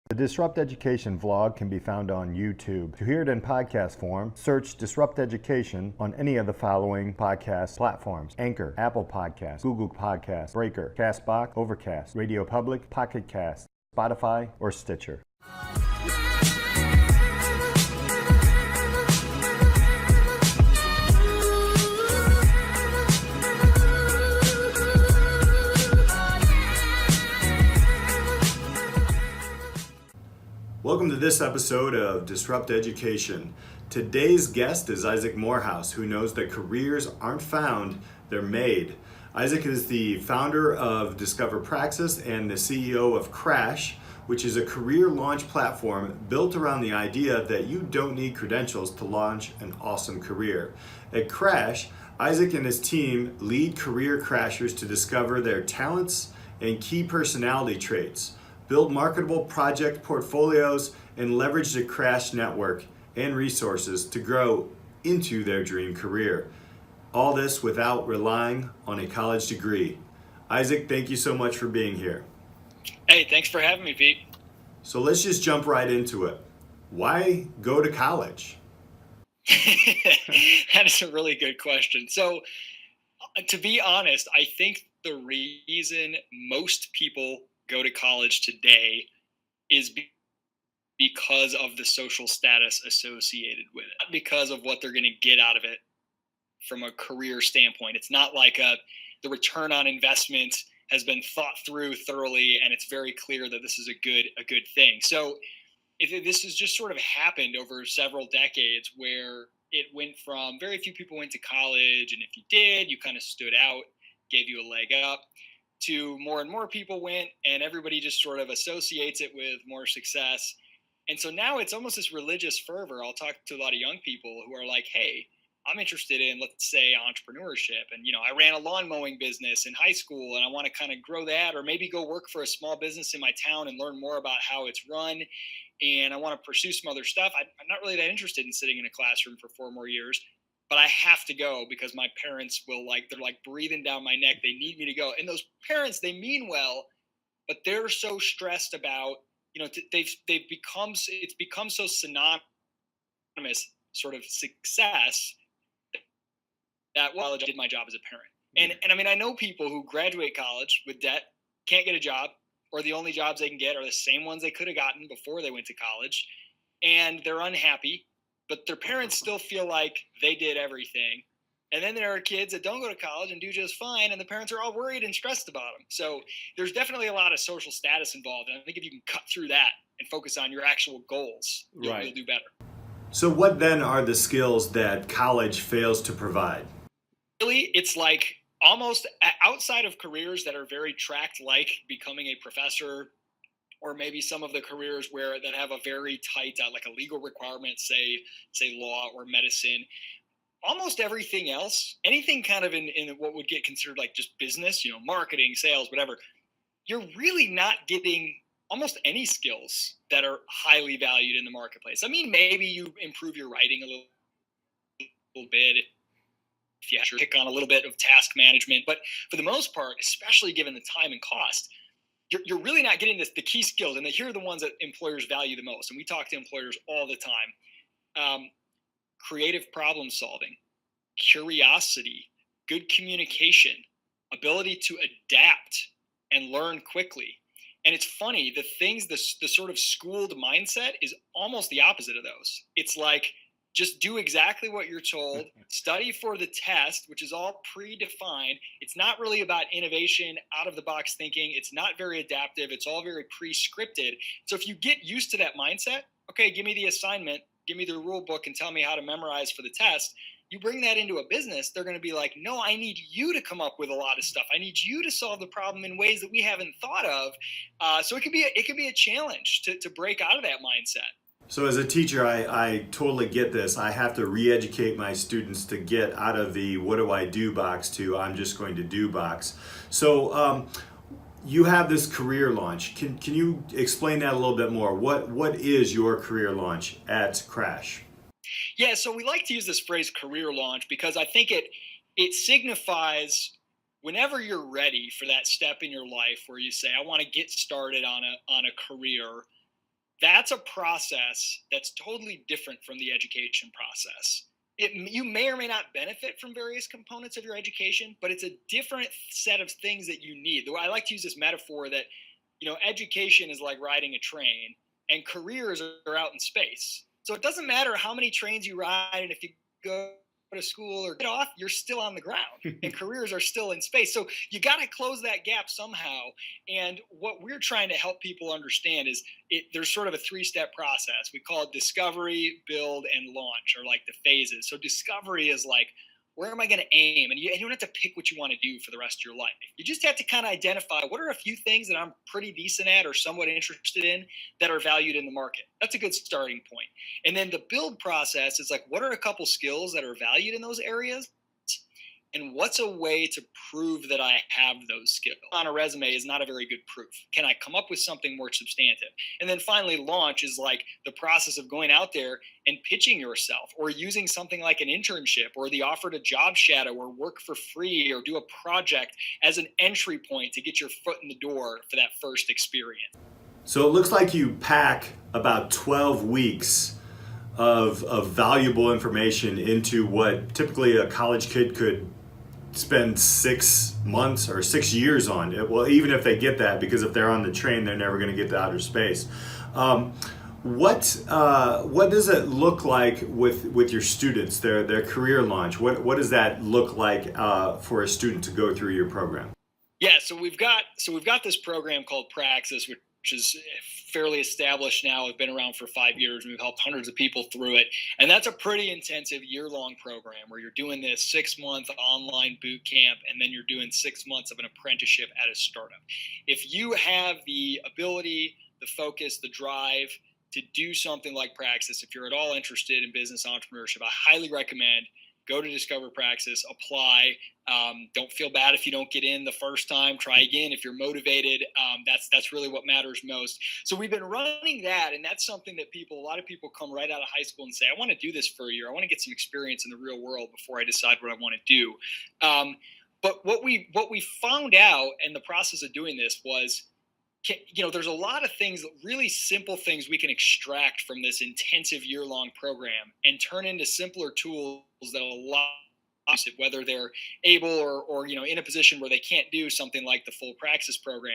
The Disrupt Education vlog can be found on YouTube. To hear it in podcast form, search Disrupt Education on any of the following podcast platforms: Anchor, Apple Podcasts, Google Podcasts, Breaker, Castbox, Overcast, Radio Public, Pocket Cast, Spotify, or Stitcher. Welcome to this episode of Disrupt Education. Today's guest is Isaac Morehouse, who knows that careers aren't found, they're made. Isaac is the founder of Discover Praxis and the CEO of Crash, which is a career launch platform built around the idea that you don't need credentials to launch an awesome career. At Crash, Isaac and his team lead career crashers to discover their talents and key personality traits, build marketable project portfolios, and leverage the Crash network and resources to grow into their dream career. All this without relying on a college degree. Isaac, thank you so much for being here. Hey, thanks for having me, Pete. So let's just jump right into it. Why go to college? That is a really good question. So, to be honest, I think the reason most people go to college today is because of the social status associated with it, not because of what they're going to get out of it from a career standpoint. It's not like the return on investment has been thought through thoroughly, and it's very clear that this is a good thing. So this has just sort of happened over several decades where it went from very few people went to college, and if you did, you kind of stood out, gave you a leg up, to more and more people went, and everybody just sort of associates it with more success. And so now it's almost this religious fervor. I'll talk to a lot of young people who are like, hey, I'm interested in, let's say, entrepreneurship. And, I ran a lawn mowing business in high school, and I want to kind of grow that, or maybe go work for a small business in my town and learn more about how it's run. And I want to pursue some other stuff. I'm not really that interested in sitting in a classroom for 4 more years. But I have to go because my parents they're like breathing down my neck. They need me to go. And those parents, they mean well, but they're so stressed about, it's become so synonymous sort of success that, well, I did my job as a parent. And I mean, I know people who graduate college with debt, can't get a job, or the only jobs they can get are the same ones they could have gotten before they went to college. And they're unhappy, but their parents still feel like they did everything. And then there are kids that don't go to college and do just fine, and the parents are all worried and stressed about them. So there's definitely a lot of social status involved. And I think if you can cut through that and focus on your actual goals, you'll do better. So what then are the skills that college fails to provide? Really, it's like almost outside of careers that are very tracked, like becoming a professor, or maybe some of the careers that have a very tight, like a legal requirement, say law or medicine. Almost everything else, anything kind of in what would get considered like just business, marketing, sales, whatever, you're really not getting almost any skills that are highly valued in the marketplace. I mean, maybe you improve your writing a little bit if you have to pick on a little bit of task management. But for the most part, especially given the time and cost, you're really not getting the key skills. And here are the ones that employers value the most. And we talk to employers all the time. Creative problem solving, curiosity, good communication, ability to adapt and learn quickly. And it's funny, the sort of schooled mindset is almost the opposite of those. It's like, just do exactly what you're told, study for the test, which is all predefined. It's not really about innovation, out of the box thinking. It's not very adaptive. It's all very pre-scripted. So if you get used to that mindset, okay, give me the assignment, give me the rule book and tell me how to memorize for the test. You bring that into a business, they're going to be like, no, I need you to come up with a lot of stuff. I need you to solve the problem in ways that we haven't thought of. So it could be a challenge to break out of that mindset. So as a teacher, I totally get this. I have to re-educate my students to get out of the what do I do box to I'm just going to do box. So you have this career launch. Can you explain that a little bit more? What is your career launch at Crash? Yeah, so we like to use this phrase career launch because I think it signifies whenever you're ready for that step in your life where you say, I want to get started on a career, That's a process that's totally different from the education process. You may or may not benefit from various components of your education, but it's a different set of things that you need. I like to use this metaphor that, education is like riding a train and careers are out in space. So it doesn't matter how many trains you ride, and if you go to school or get off, you're still on the ground and careers are still in space. So you got to close that gap somehow. And what we're trying to help people understand is there's sort of a 3-step process. We call it discovery, build, and launch, or like the phases. So discovery is like, where am I going to aim? And you don't have to pick what you want to do for the rest of your life. You just have to kind of identify what are a few things that I'm pretty decent at or somewhat interested in that are valued in the market. That's a good starting point. And then the build process is like, what are a couple skills that are valued in those areas? And what's a way to prove that I have those skills? On a resume is not a very good proof. Can I come up with something more substantive? And then finally, launch is like the process of going out there and pitching yourself, or using something like an internship or the offer to job shadow or work for free or do a project as an entry point to get your foot in the door for that first experience. So it looks like you pack about 12 weeks of valuable information into what typically a college kid could spend 6 months or 6 years on it. Well, even if they get that, because if they're on the train, they're never going to get to outer space. What does it look like with your students, their career launch? What does that look like for a student to go through your program? Yeah, so we've got this program called Praxis, which is fairly established now. It's been around for 5 years. We've helped hundreds of people through it. And that's a pretty intensive year-long program where you're doing this 6-month online boot camp, and then you're doing 6 months of an apprenticeship at a startup. If you have the ability, the focus, the drive to do something like Praxis, if you're at all interested in business entrepreneurship, I highly recommend go to Discover Praxis, apply. Don't feel bad if you don't get in the first time. Try again if you're motivated. That's really what matters most. So we've been running that, and that's something that a lot of people come right out of high school and say, I want to do this for a year. I want to get some experience in the real world before I decide what I want to do. But what we found out in the process of doing this was, there's a lot of things, really simple things we can extract from this intensive year-long program and turn into simpler tools that allow us, whether they're able or in a position where they can't do something like the full Praxis program.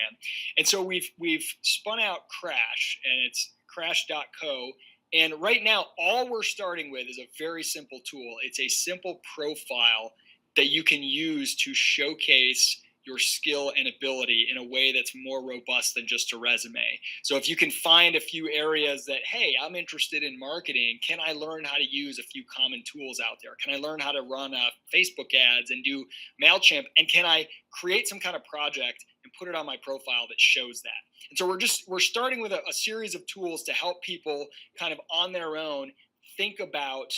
And so we've spun out Crash, and it's crash.co. And right now, all we're starting with is a very simple tool. It's a simple profile that you can use to showcase your skill and ability in a way that's more robust than just a resume. So if you can find a few areas that, hey, I'm interested in marketing, can I learn how to use a few common tools out there? Can I learn how to run Facebook ads and do MailChimp? And can I create some kind of project and put it on my profile that shows that? And so we're starting with a series of tools to help people kind of on their own think about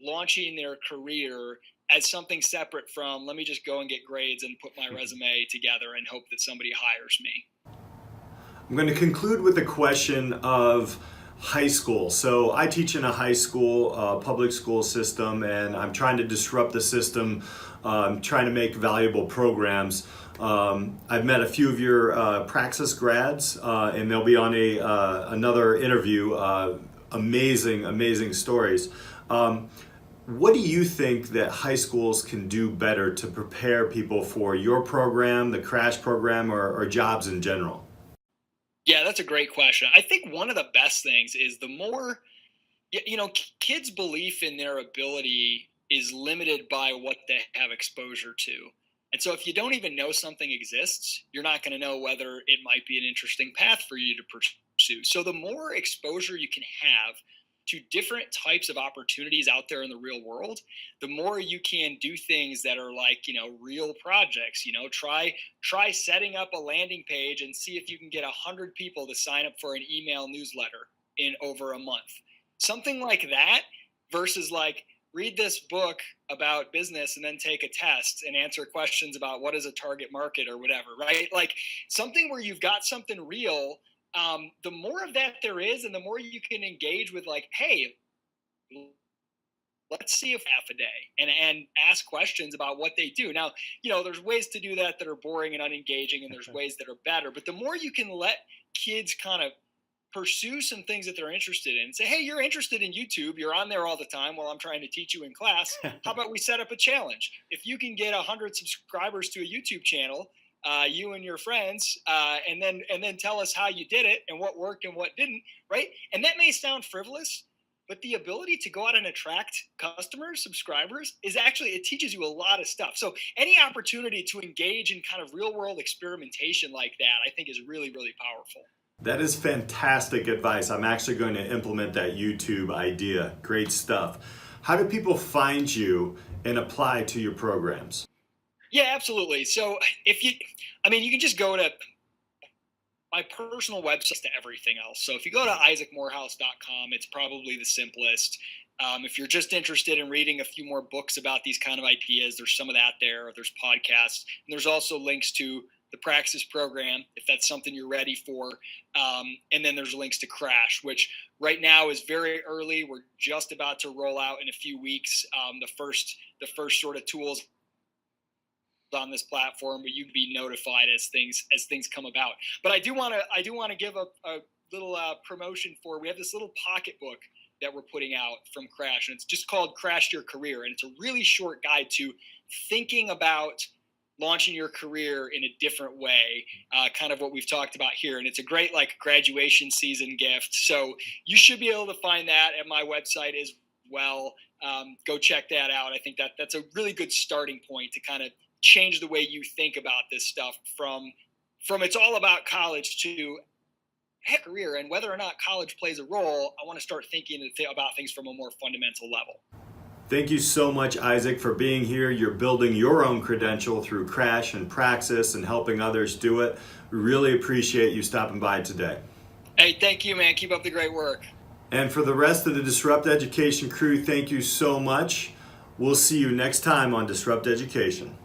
launching their career as something separate from, let me just go and get grades and put my resume together and hope that somebody hires me. I'm going to conclude with a question of high school. So I teach in a high school, public school system, and I'm trying to disrupt the system, trying to make valuable programs. I've met a few of your Praxis grads, and they'll be on another interview. Amazing stories. What do you think that high schools can do better to prepare people for your program, the Crash program, or jobs in general? Yeah, that's a great question. I think one of the best things is the more, kids' belief in their ability is limited by what they have exposure to. And so if you don't even know something exists, you're not going to know whether it might be an interesting path for you to pursue. So the more exposure you can have to different types of opportunities out there in the real world, the more you can do things that are like, real projects. Try setting up a landing page and see if you can get 100 people to sign up for an email newsletter in over a month. Something like that versus like, read this book about business and then take a test and answer questions about what is a target market or whatever, right? Like something where you've got something real. The more of that there is, and the more you can engage with like, hey, let's see if half a day and ask questions about what they do. Now, there's ways to do that are boring and unengaging, and there's ways that are better. But the more you can let kids kind of pursue some things that they're interested in. Say, hey, you're interested in YouTube. You're on there all the time while I'm trying to teach you in class. How about we set up a challenge? If you can get 100 subscribers to a YouTube channel, you and your friends, and then tell us how you did it and what worked and what didn't, right? And that may sound frivolous, but the ability to go out and attract customers, subscribers, is actually, it teaches you a lot of stuff. So any opportunity to engage in kind of real world experimentation like that, I think is really, really powerful. That is fantastic advice. I'm actually going to implement that YouTube idea. Great stuff. How do people find you and apply to your programs? Yeah, absolutely. So you can just go to my personal website to everything else. So if you go to isaacmorehouse.com, it's probably the simplest. If you're just interested in reading a few more books about these kind of ideas, there's some of that there. There's podcasts, and there's also links to the Praxis program, if that's something you're ready for. And then there's links to Crash, which right now is very early. We're just about to roll out in a few weeks the first sort of tools on this platform, but you can be notified as things come about. But I do want to give a little promotion for, we have this little pocketbook that we're putting out from Crash, and it's just called Crash Your Career, and it's a really short guide to thinking about launching your career in a different way, kind of what we've talked about here. And it's a great graduation season gift. So you should be able to find that at my website as well. Go check that out. I think that's a really good starting point to kind of change the way you think about this stuff from it's all about college to career, and whether or not college plays a role, I want to start thinking about things from a more fundamental level. Thank you so much, Isaac, for being here. You're building your own credential through Crash and Praxis and helping others do it. We really appreciate you stopping by today. Hey, thank you, man. Keep up the great work. And for the rest of the Disrupt Education crew, thank you so much. We'll see you next time on Disrupt Education.